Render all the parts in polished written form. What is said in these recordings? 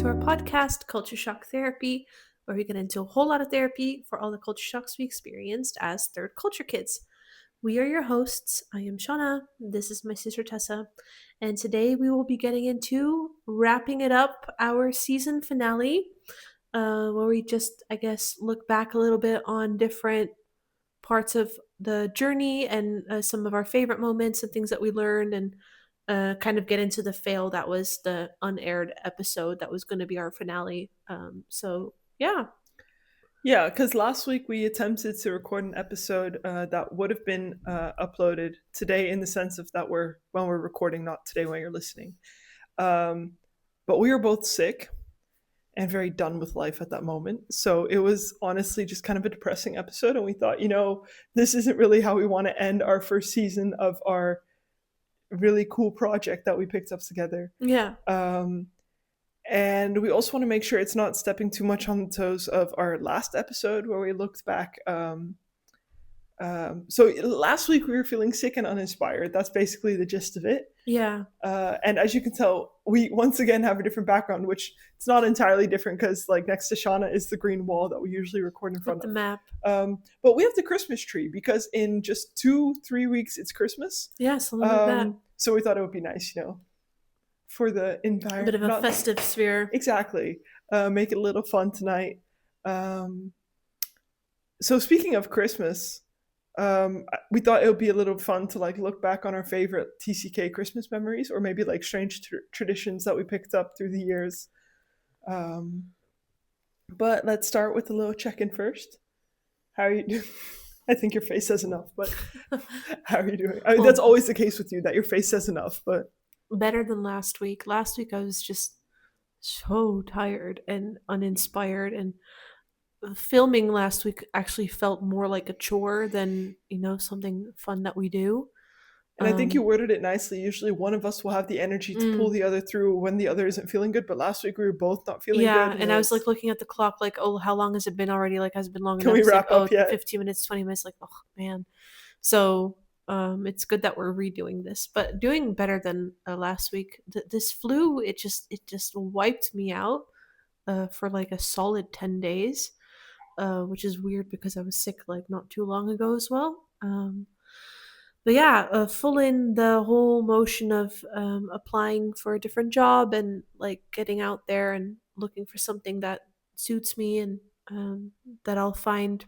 our podcast, Culture Shock Therapy, where we get into a whole lot of therapy for all the culture shocks we experienced as third culture kids. We are your hosts. I am Shauna. This is my sister Tessa. And today we will be getting into wrapping it up our season finale, where we just, I guess, look back a little bit on different parts of the journey and some of our favorite moments and things that we learned, and kind of get into the fail that was the unaired episode that was going to be our finale. So yeah. Yeah, because last week we attempted to record an episode that would have been uploaded today, in the sense of that we're recording, not today when you're listening. But we were both sick and very done with life at that moment. So it was honestly just kind of a depressing episode. And we thought, this isn't really how we want to end our first season of our really cool project that we picked up together. Yeah. And we also want to make sure it's not stepping too much on the toes of our last episode where we looked back. So last week we were feeling sick and uninspired. That's basically the gist of it. Yeah. And as you can tell, we once again have a different background, which it's not entirely different because like next to Shauna is the green wall that we usually record in front With the of. map. But we have the Christmas tree because in just 2-3 weeks it's Christmas. Yeah, something like that. So we thought it would be nice, for the environment. A bit of a festive sphere. Exactly. Make it a little fun tonight. So speaking of Christmas, we thought it would be a little fun to like look back on our favorite TCK Christmas memories, or maybe like strange traditions that we picked up through the years. But let's start with a little check-in first. How are you doing? I think your face says enough, but how are you doing? I mean, that's always the case with you, that your face says enough, but better than last week. Last week I was just so tired and uninspired, and filming last week actually felt more like a chore than, something fun that we do. And I think you worded it nicely. Usually one of us will have the energy to pull the other through when the other isn't feeling good. But last week we were both not feeling good. Yeah, and I was like looking at the clock like, oh, how long has it been already? Like, has it been long enough? Can we wrap up yet? 15 minutes, 20 minutes. Like, oh, man. So it's good that we're redoing this. But doing better than last week. This flu, it just wiped me out for like a solid 10 days, which is weird because I was sick like not too long ago as well. But yeah, full in the whole motion of applying for a different job and like getting out there and looking for something that suits me and that I'll find.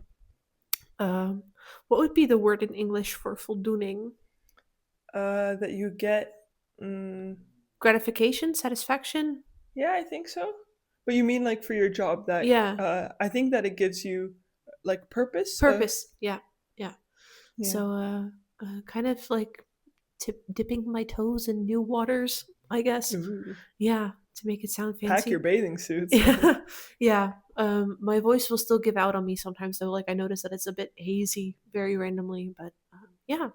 What would be the word in English for voldoening? That you get gratification, satisfaction. Yeah, I think so. But you mean like for your job that? Yeah. I think that it gives you like purpose. Yeah. So kind of like dipping my toes in new waters, I guess. Ooh. Yeah, to make it sound fancy. Pack your bathing suits. Yeah. My voice will still give out on me sometimes, though. Like I notice that it's a bit hazy very randomly, but yeah.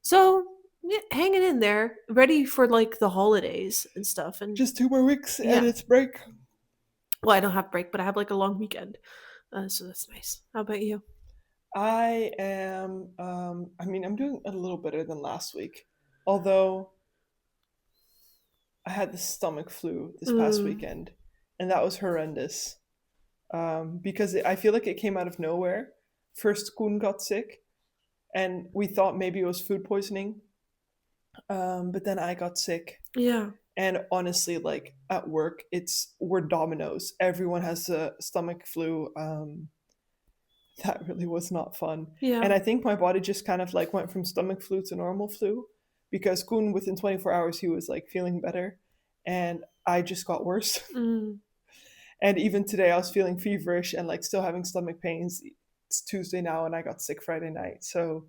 So yeah, hanging in there, ready for like the holidays and stuff. And just 2 more weeks and it's break. Well, I don't have break, but I have like a long weekend, so that's nice. How about you? I am, I'm doing a little better than last week, although I had the stomach flu this past weekend, and that was horrendous, because I feel like it came out of nowhere. First, Koen got sick, and we thought maybe it was food poisoning, but then I got sick. Yeah. And honestly, like at work, we're dominoes. Everyone has a stomach flu. That really was not fun. Yeah. And I think my body just kind of like went from stomach flu to normal flu, because Koen, within 24 hours, he was like feeling better, and I just got worse. And even today I was feeling feverish and like still having stomach pains. It's Tuesday now and I got sick Friday night. So,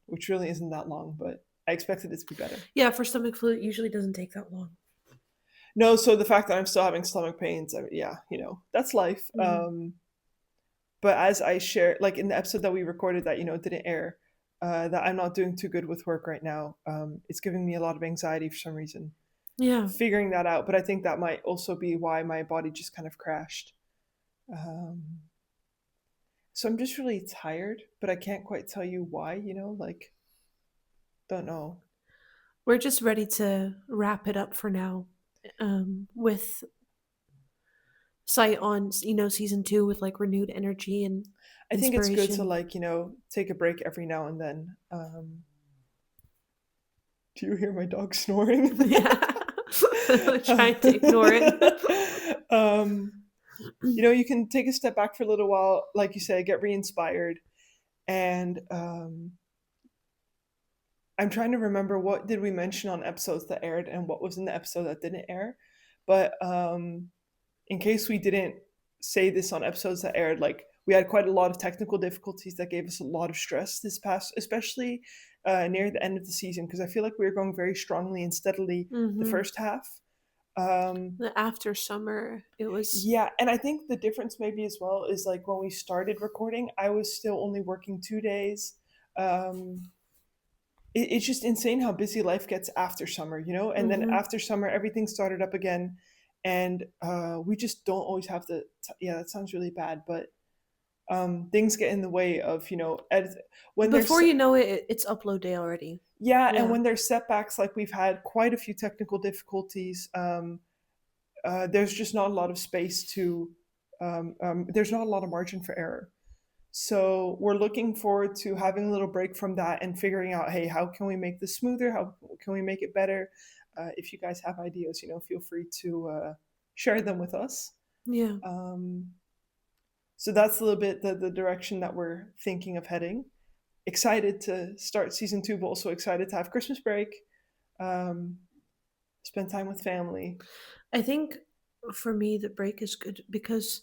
which really isn't that long, but I expected it to be better. Yeah, for stomach flu, it usually doesn't take that long. No, so the fact that I'm still having stomach pains, that's life. But as I shared, like in the episode that we recorded that, didn't air, that I'm not doing too good with work right now. It's giving me a lot of anxiety for some reason. Yeah. Figuring that out. But I think that might also be why my body just kind of crashed. So I'm just really tired, but I can't quite tell you why, don't know. We're just ready to wrap it up for now, with sight on, season 2 with like renewed energy and I think it's good to inspiration. like, take a break every now and then. Do you hear my dog snoring? Yeah. Trying to ignore it. um, you can take a step back for a little while, like you say, get re-inspired, and I'm trying to remember what did we mention on episodes that aired and what was in the episode that didn't air. But in case we didn't say this on episodes that aired, like we had quite a lot of technical difficulties that gave us a lot of stress this past, especially near the end of the season, because I feel like we were going very strongly and steadily the Hmm. first half. Um, The after summer, it was. yeah, and I think the difference maybe as well is like when we started recording, I was still only working 2 days. Um, it's just insane how busy life gets after summer, and then Hmm. after summer everything started up again, and we just don't always have the yeah, that sounds really bad, but things get in the way of when Before there's you know it, it's upload day already. yeah, and Yeah. when there's setbacks, like we've had quite a few technical difficulties. There's just not a lot of space to there's not a lot of margin for error. So we're looking forward to having a little break from that and figuring out, hey, how can we make this smoother? How can we make it better? If you guys have ideas, feel free to share them with us. Yeah. Um, so that's a little bit the direction that we're thinking of heading. Excited to start season 2, but also excited to have Christmas break, um, spend time with family. I think for me the break is good because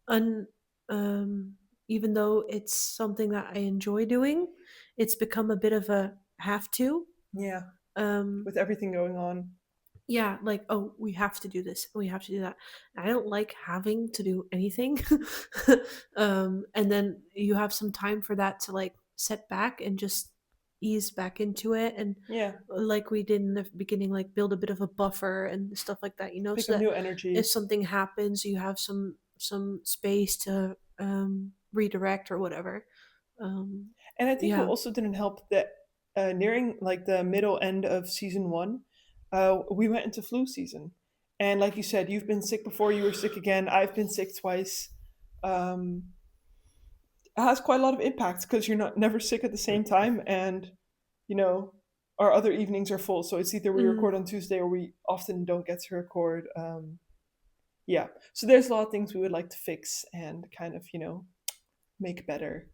un um even though it's something that I enjoy doing, it's become a bit of a have to. Yeah, Um with everything going on. yeah, like, oh, we have to do this, we have to do that. I don't like having to do anything. And then you have some time for that to like set back and just ease back into it, and Yeah, like we did in the beginning, like build a bit of a buffer and stuff like that, pick so up that new if energy. something happens you have some space to redirect or whatever. um And I think what yeah. also didn't help that nearing like the middle end of season 1, we went into flu season. And like you said, you've been sick before, you were sick again. I've been sick twice. Um, it has quite a lot of impact because you're not never sick at the same time, and you know our other evenings are full. So it's either we Mm, record on Tuesday or we often don't get to record. Yeah, so there's a lot of things we would like to fix and kind of make better,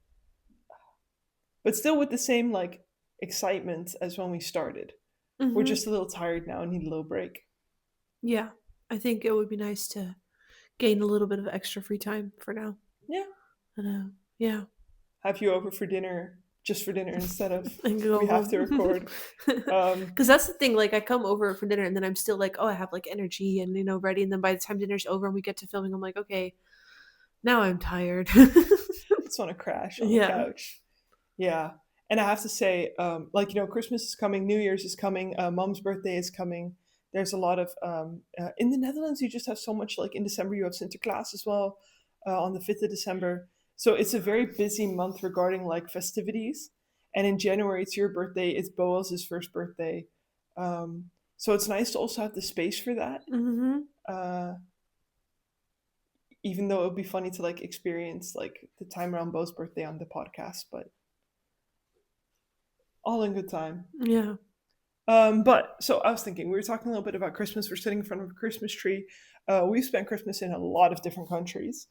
but still with the same like excitement as when we started. We're hmm. just a little tired now and need a little break. Yeah, I think it would be nice to gain a little bit of extra free time for now. Yeah. And yeah. Have you over for dinner, just for dinner instead of And go we have to home. record. Because that's the thing, like I come over for dinner and then I'm still like, oh, I have like energy and ready, and then by the time dinner's over and we get to filming, I'm like, okay, now I'm tired. Just want to crash on the Yeah. couch. Yeah. And I have to say, like, Christmas is coming, New Year's is coming, mom's birthday is coming. There's a lot of, in the Netherlands, you just have so much, like in December, you have Sinterklaas as well, on the 5th of December. So it's a very busy month regarding like festivities. And in January, it's your birthday, it's Boaz's first birthday. So it's nice to also have the space for that. Hmm. Uh, Even though it would be funny to like experience like the time around Bo's birthday on the podcast, but all in good time. Yeah. But so I was thinking, we were talking a little bit about Christmas. We're sitting in front of a Christmas tree. We've spent Christmas in a lot of different countries.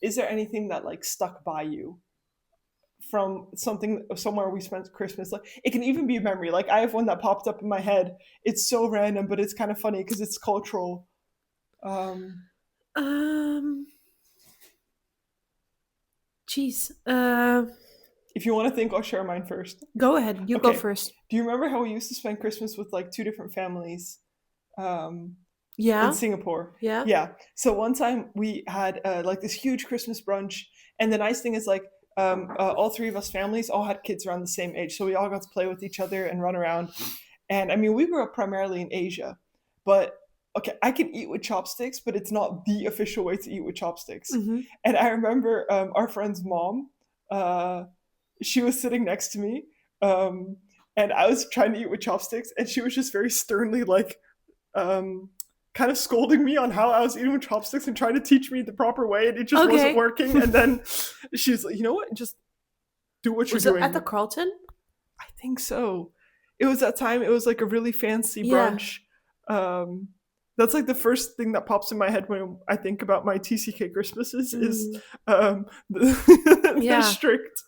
Is there anything that like stuck by you from something somewhere we spent Christmas? Like it can even be a memory. Like I have one that popped up in my head. It's so random, but it's kind of funny because it's cultural. Um, Um. Jeez. if you want to think, I'll share mine first. Go ahead. You go Okay. first. Do you remember how we used to spend Christmas with like two different families? Um, in Yeah. Singapore. Yeah. Yeah. So one time we had like this huge Christmas brunch, and the nice thing is like all three of us families all had kids around the same age, so we all got to play with each other and run around. And I mean, we grew up primarily in Asia, but okay, I can eat with chopsticks, but it's not the official way to eat with chopsticks. Hmm. And I remember our friend's mom. Uh, she was sitting next to me, and I was trying to eat with chopsticks, and she was just very sternly like. Um, kind of scolding me on how I was eating with chopsticks and trying to teach me the proper way, and it just wasn't Okay. working. And then she's like, you know what, just do what you're Was it at the doing. Carlton? I think so. It was that time. It was like a really fancy Yeah. brunch. Um, that's like the first thing that pops in my head when I think about my TCK Christmases is Mm, they're yeah. strict.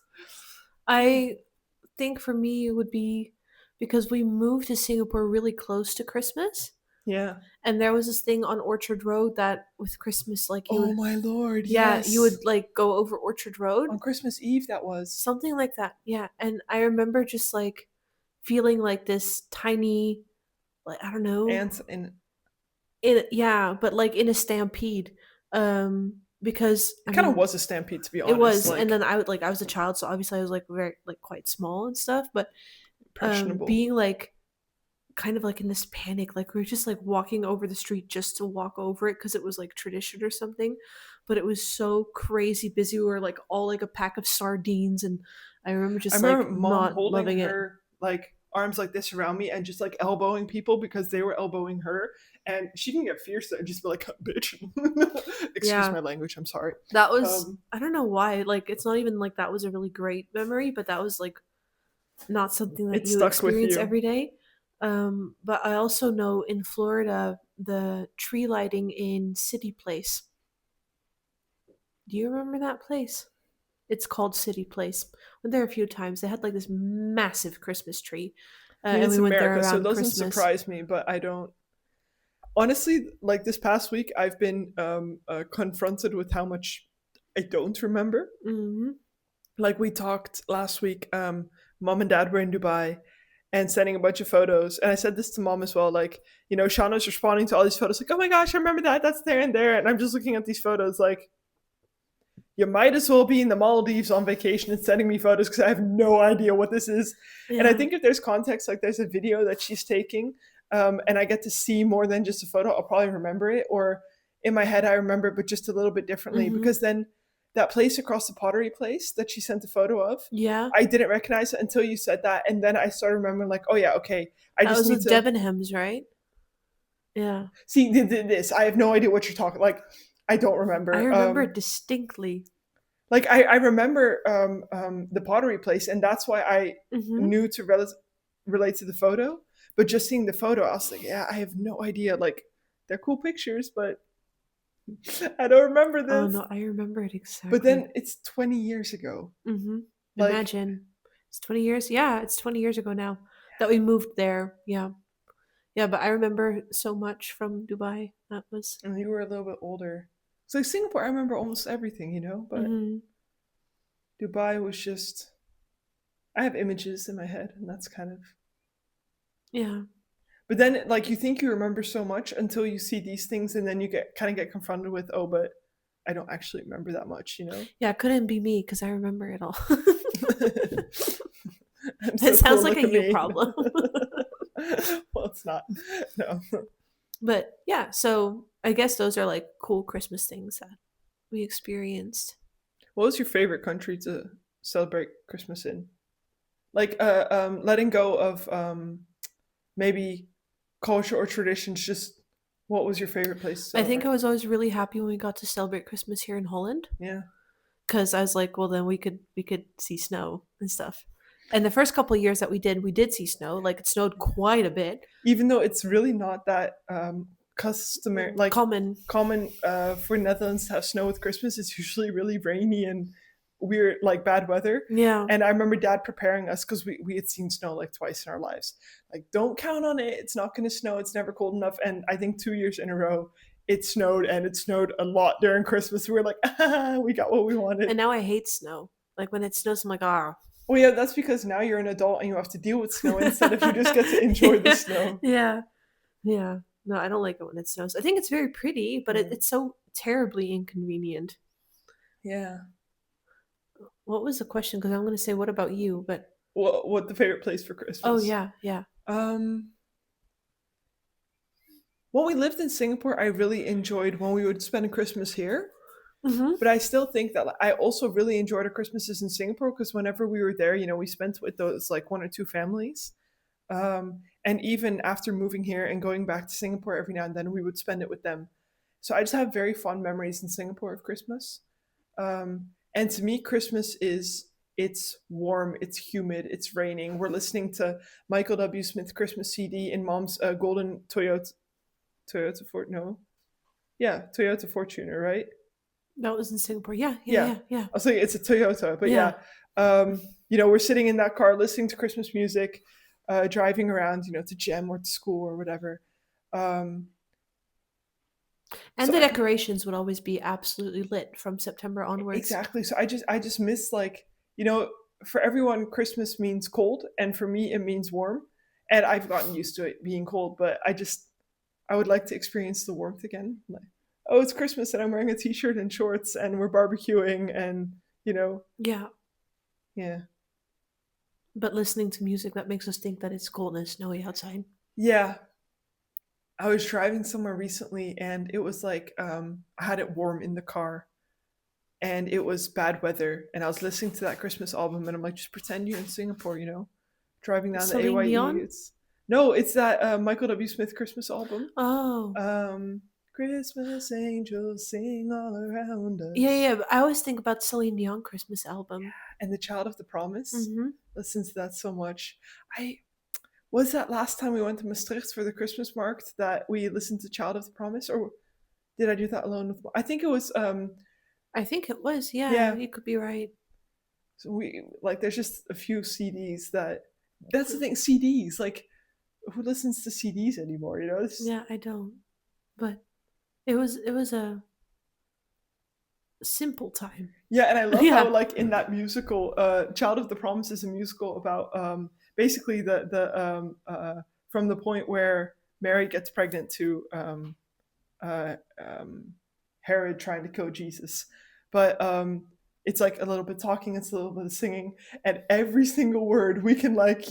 I think for me it would be because we moved to Singapore really close to Christmas. Yeah. And there was this thing on Orchard Road that with Christmas, like you Oh would, my lord, yeah, you yes. would like go over Orchard Road, On Christmas Eve, that was. something like that. Yeah. And I remember just like feeling like this tiny, like, I don't know, Ants and yeah, but like in a stampede. Because I it kind of mean, was a stampede, to be it honest. was, and Like, then I was a child, so obviously I was like very like quite small and stuff, but impressionable. being like kind of like in this panic, like we were just like walking over the street just to walk over it because it was like tradition or something, but it was so crazy busy. We were like all like a pack of sardines, and I remember I just like remember mom not holding loving it. her like arms like this around me and just like elbowing people because they were elbowing her. And she can get fierce and just be like, bitch. Excuse Yeah, my language, I'm sorry. that was, Um, I don't know why, like it's not even like that was a really great memory, but that was like not something that it you stuck with experience you. every day. But I also know in Florida, the tree lighting in City Place. Do you remember that place? It's called City Place. Went there a few times. They had like this massive Christmas tree, I mean, and it's we went there America, so it around doesn't Christmas. surprise me, but I don't. Honestly, like this past week, I've been confronted with how much I don't remember. Hmm. Like we talked last week, mom and dad were in Dubai and sending a bunch of photos. And I said this to mom as well. Like, you know, Shauna's responding to all these photos, like, oh my gosh, I remember that. That's there and there. And I'm just looking at these photos, like, you might as well be in the Maldives on vacation and sending me photos because I have no idea what this is. And I Yeah. think if there's context, like there's a video that she's taking, and I get to see more than just a photo, I'll probably remember it. Or in my head, I remember it, but just a little bit differently. Hmm. Because then that place across the pottery place that she sent a photo of, Yeah. I didn't recognize it until you said that. And then I started remembering, like, oh yeah, okay, I That just was need with to Debenhams, right? Yeah. see this. I have no idea what you're talking. Like, I don't I remember. remember it distinctly. Like I remember the pottery place, and that's why I Hmm. knew to relate to the photo. But just seeing the photo, I was like, yeah, I have no idea. Like they're cool pictures, but I don't remember Oh this. no, I remember it But exactly. then it's 20 years ago. Hmm. Like, Imagine. It's 20 years. Yeah, it's 20 years ago now that we moved there. Yeah. Yeah, but I remember so much from Dubai. That was. and you were a little bit older. So like Singapore, I remember almost everything, you know. But Hmm. Dubai was just. I have images in my head, and that's kind of. Yeah. But then, like, you think you remember so much until you see these things, and then you get confronted with, oh, but I don't actually remember that much, you know. Yeah, it couldn't be me because I remember it all. I'm It so sounds cool. like Look a at you me. problem. Well, it's not. No. But yeah, so I guess those are like cool Christmas things that we experienced. What was your favorite country to celebrate Christmas in? Like, letting go of maybe culture or traditions. Just what was your favorite place to I think I celebrate? was always really happy when we got to celebrate Christmas here in Holland Yeah. because I was like, well, then we could see snow and stuff. And the first couple of years that we did see snow. Like it snowed quite a bit. Even though it's really not that customary, like Common. common for Netherlands to have snow with Christmas, it's usually really rainy and weird, like bad weather. Yeah. And I remember Dad preparing us because we had seen snow like twice in our lives. Like, don't count on it. It's not going to snow. It's never cold enough. And I think 2 years in a row, it snowed, and it snowed a lot during Christmas. We were like, ah, we got what we wanted. And now I hate snow. Like when it snows, I'm like, ah. Well, yeah, that's because now you're an adult and you have to deal with snow instead of you just get to enjoy the snow. Yeah. Yeah. No, I don't like it when it snows. I think it's very pretty, but Mm. it's so terribly inconvenient. Yeah. What was the question? Because I'm going to say, what about you? But What the favorite place for oh, Christmas? yeah. Yeah. Um, when we lived in Singapore, I really enjoyed when we would spend Christmas here. Hmm. But I still think that I also really enjoyed our Christmases in Singapore because whenever we were there, you know, we spent with those like one or two families. And even after moving here and going back to Singapore every now and then, we would spend it with them. So I just have very fond memories in Singapore of Christmas. And to me, Christmas is it's warm, it's humid, it's raining. We're listening to Michael W. Smith Christmas CD in Mom's golden Toyota Fort. No, yeah, Toyota Fortuner, right? That was in Singapore. Yeah, yeah, Yeah, yeah, yeah, I was like, it's a Toyota, but yeah. yeah. We're sitting in that car listening to Christmas music, driving around, to gym or to school or whatever. Um, And so the decorations would always be absolutely lit from September onwards. exactly. So I just miss, like, you know, for everyone Christmas means cold, and for me it means warm. And I've gotten used to it being cold, but I would like to experience the warmth again. Like, oh, it's Christmas and I'm wearing a t-shirt and shorts and we're barbecuing and Yeah, yeah. but listening to music that makes us think that it's cold and snowy outside. Yeah. I was driving somewhere recently and it was like I had it warm in the car and it was bad weather and I was listening to that Christmas album and I'm like, just pretend you're in Singapore, driving down the Celine AYE. Dion? It's that Michael W. Smith Christmas album. Oh. Christmas angels sing all around Yeah, us. yeah, but I always think about Celine Dion Christmas album. And the Child of the Promise. Mm-hmm. Listen to that so much. I Was that last time we went to Maastricht for the Christmas market that we listened to Child of the Promise, or did I do that alone with? I think it was. I think it was, yeah, Yeah. you could be right. So there's just a few CDs that. That's the thing. CDs, like, who listens to CDs anymore? Yeah, I don't. But it was a simple time. Yeah, and I love how, Yeah. like, in that musical, Child of the Promise is a musical about basically from the point where Mary gets pregnant to uh, um, Herod trying to kill Jesus. But it's like a little bit talking, it's a little bit of singing, and every single word we can, like,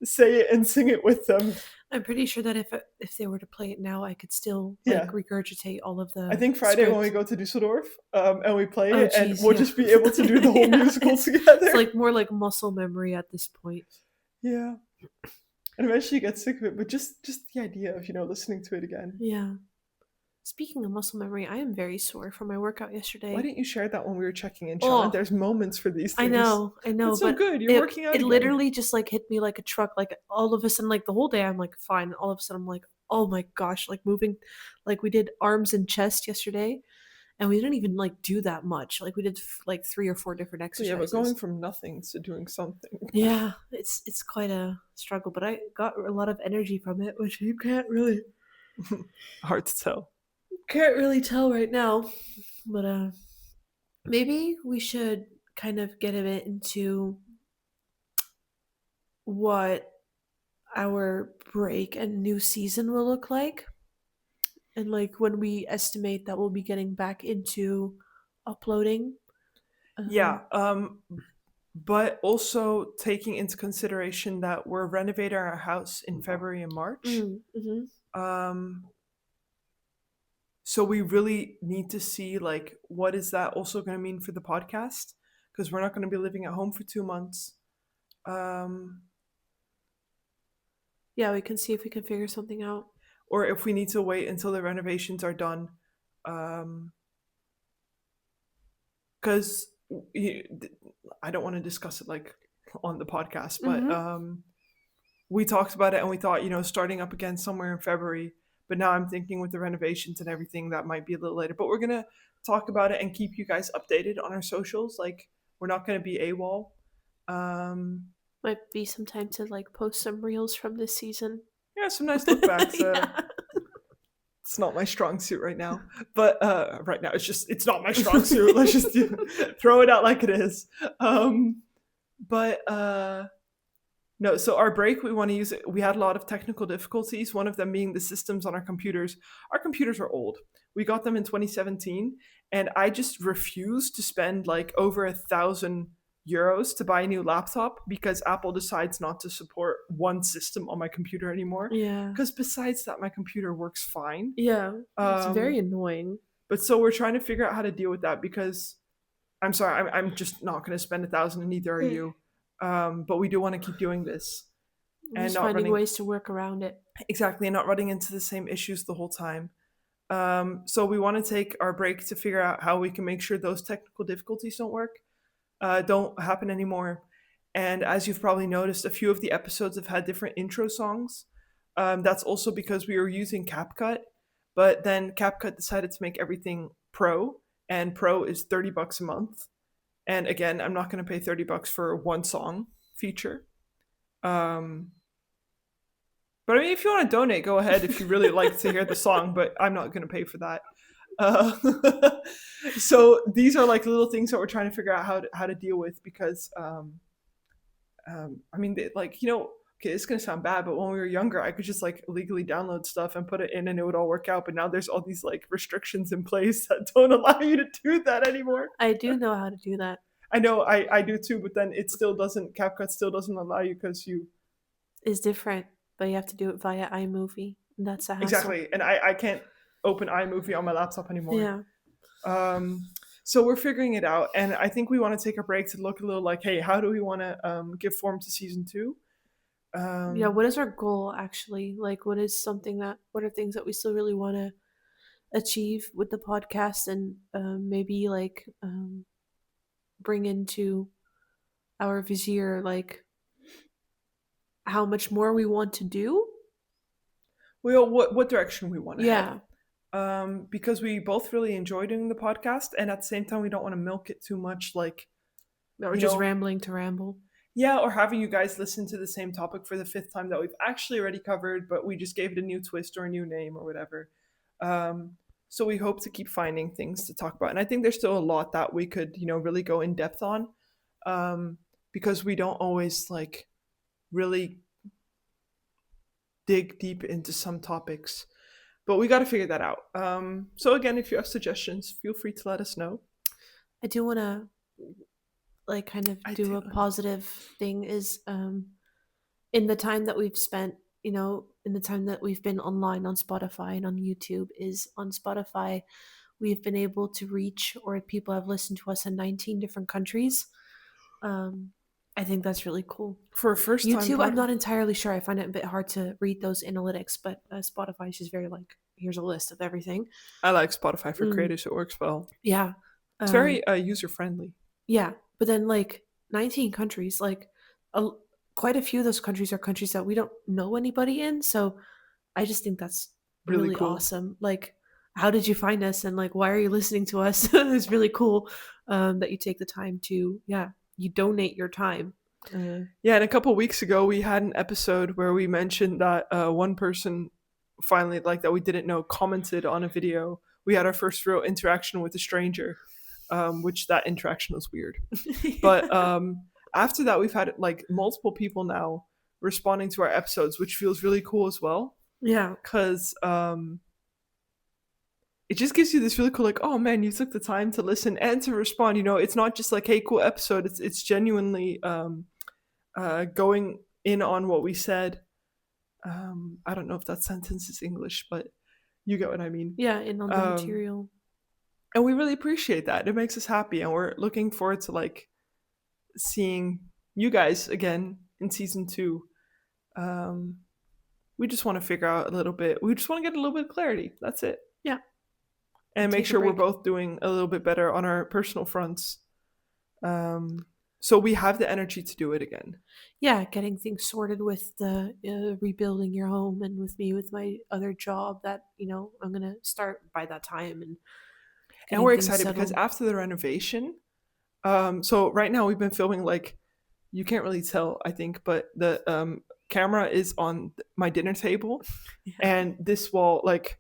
say it and sing it with them. I'm pretty sure that if they were to play it now, I could still like Yeah. regurgitate all of I the think Friday when we script. go to Dusseldorf and we play Oh it, and geez, we'll yeah. just be able to do the whole Yeah, musical it's together. like more like muscle memory at this point. Yeah. And eventually you get sick of it, but just the idea of, listening to it again. Yeah. Speaking of muscle memory, I am very sore from my workout Why yesterday. didn't you share that when we were checking in, Sean? Oh, There's moments for these I things. know, I know, That's so but good. You're it working out it again. literally just like hit me like a truck. Like all of a sudden, like the whole day, I'm like fine. All of a sudden, I'm like, oh my gosh, like moving, like we did arms and chest yesterday, and we didn't even like do that much. Like we did like 3 or 4 different But yeah, but going exercises. from nothing to doing something. Yeah, it's quite a struggle, but I got a lot of energy from it, which you Hard to tell. can't really tell right now. But maybe we should kind of get a bit into what our break and new season will look like, and like when we estimate that we'll be getting back into uploading. Yeah, but also taking into consideration that we're renovating our house in February and March. Mm-hmm. Um, so we really need to see, like, what is that also going to mean for the podcast, because we're not going to be living at home for 2 months. Yeah, we can see if we can figure something out. Or if we need to wait until the renovations are done. Because I don't want to discuss it like on the podcast, but we talked about it and we thought, starting up again somewhere in February. But now I'm thinking with the renovations and everything, that might be a little later. But we're going to talk about it and keep you guys updated on our socials. Like, we're not going to be AWOL. Might be some time to like post some reels from this season. Yeah, some nice look backs. Yeah. It's not my strong suit right now, but right now it's not my strong suit. Let's just throw it out like it is. But no, so our break, we want to use it. We had a lot of technical difficulties, one of them being the systems on our computers. Our computers are old. We got them in 2017, and I just refuse to spend like over €1,000 to buy a new laptop because Apple decides not to support one system on my computer anymore. Yeah. Because besides that, my computer works fine. Yeah. It's very annoying. But so we're trying to figure out how to deal with that, because I'm sorry, I'm just not going to spend 1,000, and neither are you. But we do want to keep doing this. and Just not finding running ways to work around it. exactly and not running into the same issues the whole time. So we want to take our break to figure out how we can make sure those technical difficulties don't happen anymore. And as you've probably noticed, a few of the episodes have had different intro songs. That's also because we were using CapCut, but then CapCut decided to make everything pro, and pro is $30 a month. And again, I'm not going to pay $30 for one song feature. Um, but I mean, if you want to donate, go ahead if you really like to hear the song, but I'm not going to pay for that. Uh, so these are like little things that we're trying to figure out how to deal with because, I mean, like, okay, it's going to sound bad, but when we were younger, I could just like legally download stuff and put it in and it would all work out. But now there's all these like restrictions in place that don't allow you to do that anymore. I do know how to do that. I know I do too, but then it still doesn't, CapCut still doesn't allow you because you, It's different, but you have to do it via iMovie. And that's a hassle. exactly. And I can't open iMovie on my laptop anymore. Yeah. So we're figuring it out. And I think we want to take a break to look a little like, hey, how do we want to give form to season 2? Yeah, what is our goal actually? Like, what are things that we still really want to achieve with the podcast and maybe like bring into our vizier, like how much more we want to do? Well, what direction we want to Yeah. head. Because we both really enjoy doing the podcast, and at the same time, we don't want to milk it too much, like Or just rambling to ramble. Yeah, or having you guys listen to the same topic for the 5th time that we've actually already covered, but we just gave it a new twist or a new name or whatever. So we hope to keep finding things to talk about, and I think there's still a lot that we could, really go in depth on, because we don't always like really dig deep into some topics. But we got to figure that out. So again, if you have suggestions, feel free to let us know. I do want to like kind of do a positive thing is in the time that we've spent, in the time that we've been online on Spotify and on YouTube, is on Spotify we've been able to reach, or people have listened to us in 19 different countries. I think that's really cool. For a first time YouTube, I'm not entirely sure. I find it a bit hard to read those analytics, but Spotify is just very like, here's a list of everything. I like Spotify for creators. It works well. Yeah. It's very user-friendly. Yeah. But then like 19 countries, like quite a few of those countries are countries that we don't know anybody in. So I just think that's really cool. Awesome. Like, how did you find us? And like, why are you listening to us? It's really cool that you take the time to, you donate your time. Yeah, and a couple weeks ago we had an episode where we mentioned that one person finally, like, that we didn't know, commented on a video. We had our first real interaction with a stranger, which that interaction was weird. But after that, we've had like multiple people now responding to our episodes, which feels really cool as well. Yeah, because it just gives you this really cool, like, oh man, you took the time to listen and to respond. It's not just like, hey, cool episode. It's genuinely going in on what we said. I don't know if that sentence is English, but you get what I mean. Yeah, in on the material. And we really appreciate that. It makes us happy, and we're looking forward to like seeing you guys again in season 2. We just want to figure out a little bit. We just want to get a little bit of clarity. That's it. Yeah. And make sure we're both doing a little bit better on our personal fronts. So we have the energy to do it again. Yeah, getting things sorted with the rebuilding your home, and with me with my other job that, I'm going to start by that time. And we're excited because after the renovation, so right now we've been filming, like, you can't really tell, I think, but the camera is on my dinner table. Yeah. And this wall, like,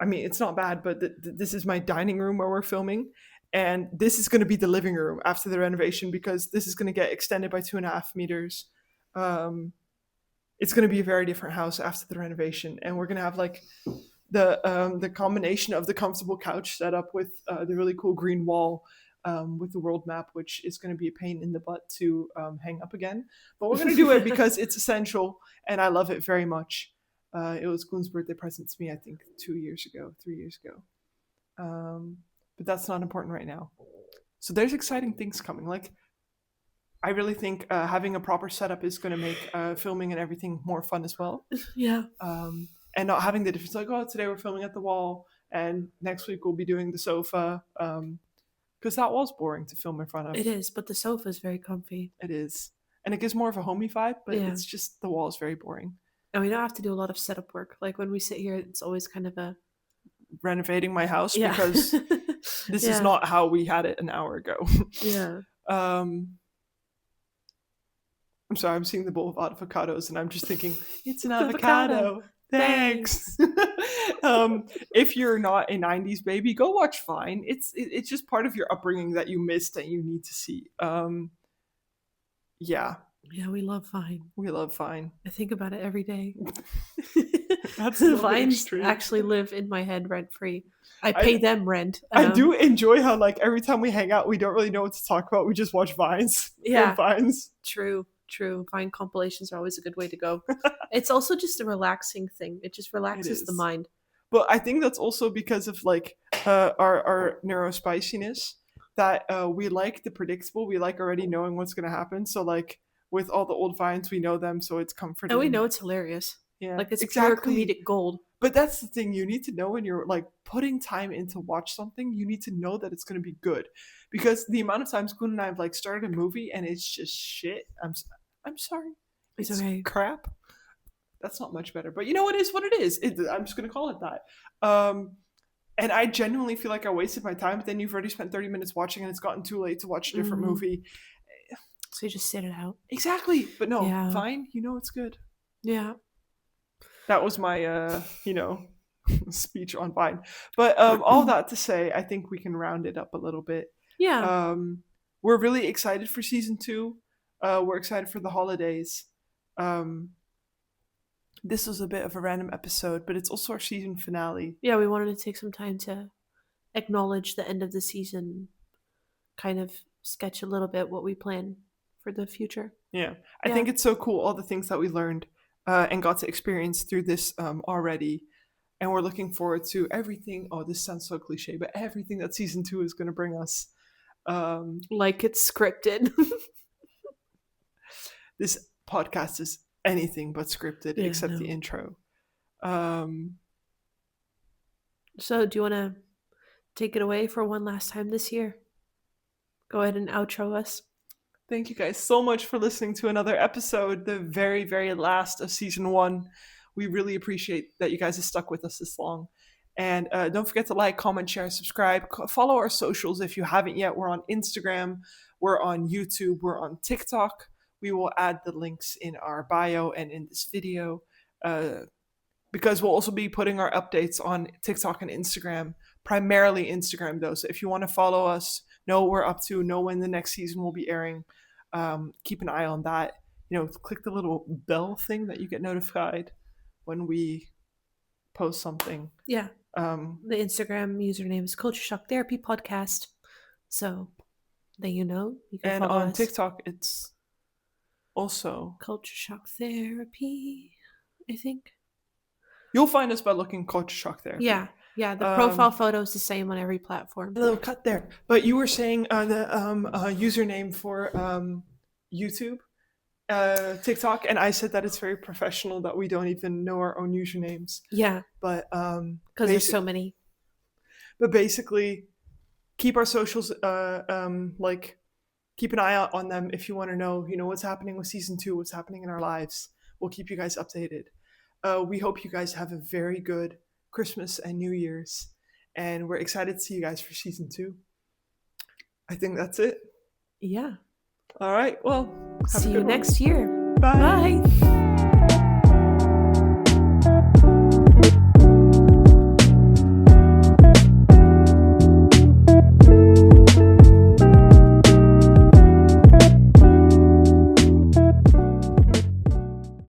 I mean, it's not bad, but this is my dining room where we're filming. And this is going to be the living room after the renovation, because this is going to get extended by 2.5 meters. It's going to be a very different house after the renovation. And we're going to have like the combination of the comfortable couch set up with the really cool green wall with the world map, which is going to be a pain in the butt to hang up again. But we're going to do it because it's essential, and I love it very much. It was Goon's birthday present to me, I think, 3 years ago. But that's not important right now. So there's exciting things coming. Like, I really think having a proper setup is going to make filming and everything more fun as well. Yeah. And not having the difference like, oh, today we're filming at the wall, and next week we'll be doing the sofa. Because that was boring to film in front of. It is, but the sofa is very comfy. It is. And it gives more of a homey vibe, but Yeah. it's just the wall is very boring. And we don't have to do a lot of setup work. Like when we sit here, it's always kind of a Renovating my house because this is not how we had it an hour ago. Yeah. I'm sorry, I'm seeing the bowl of avocados and I'm just thinking, it's an avocado. Thanks. If you're not a 90s baby, go watch Vine. It's just part of your upbringing that you missed and you need to see. Yeah. Yeah, we love Vine. We love Vine. I think about it every day. That's Vines actually live in my head rent free. I pay them rent. I do enjoy how like every time we hang out, we don't really know what to talk about. We just watch Vines. Yeah. Vines. True. Vine compilations are always a good way to go. It's also just a relaxing thing. It just relaxes the mind. But I think that's also because of like our neurospiciness that we like the predictable. We like already knowing what's going to happen. So like with all the old Vines, we know them, so it's comforting. And we know it's hilarious. Yeah, like it's pure comedic gold. But that's the thing, you need to know when you're like putting time in to watch something, you need to know that it's going to be good. Because the amount of times Kun and I have like started a movie and it's just shit. I'm sorry. It's okay. Crap. That's not much better. But you know, it is what it is. I'm just going to call it that. And I genuinely feel like I wasted my time, but then you've already spent 30 minutes watching and it's gotten too late to watch a different movie. So you just sit it out. Exactly. But no, Fine. You know it's good. Yeah. That was my, speech on Vine. But all that to say, I think we can round it up a little bit. Yeah. We're really excited for season 2. We're excited for the holidays. This was a bit of a random episode, but it's also our season finale. Yeah, we wanted to take some time to acknowledge the end of the season, kind of sketch a little bit what we plan for the future. Yeah. I think it's so cool, all the things that we learned and got to experience through this already. And we're looking forward to everything. Oh, this sounds so cliche, but everything that season 2 is going to bring us. Like it's scripted. This podcast is anything but scripted except the intro. So do you want to take it away for one last time this year? Go ahead and outro us. Thank you guys so much for listening to another episode, the very, very last of season 1. We really appreciate that you guys have stuck with us this long. And don't forget to like, comment, share, subscribe. Follow our socials if you haven't yet. We're on Instagram. We're on YouTube. We're on TikTok. We will add the links in our bio and in this video because we'll also be putting our updates on TikTok and Instagram, primarily Instagram though. So if you want to follow us, know what we're up to, know when the next season will be airing, keep an eye on that. Click the little bell thing that you get notified when we post something. Yeah. The Instagram username is Culture Shock Therapy Podcast. So then you can follow on us. TikTok it's also Culture Shock Therapy, I think. You'll find us by looking Culture Shock Therapy. Yeah. The profile photo is the same on every platform. A little cut there. But you were saying the username for YouTube, TikTok, and I said that it's very professional that we don't even know our own usernames. Yeah. But because there's so many. But basically, keep our socials keep an eye out on them if you want to know, what's happening with season 2, what's happening in our lives. We'll keep you guys updated. We hope you guys have a very good Christmas and New Year's, and we're excited to see you guys for season 2. I think that's it. Yeah. All right. Well, see you next year. Bye. Bye.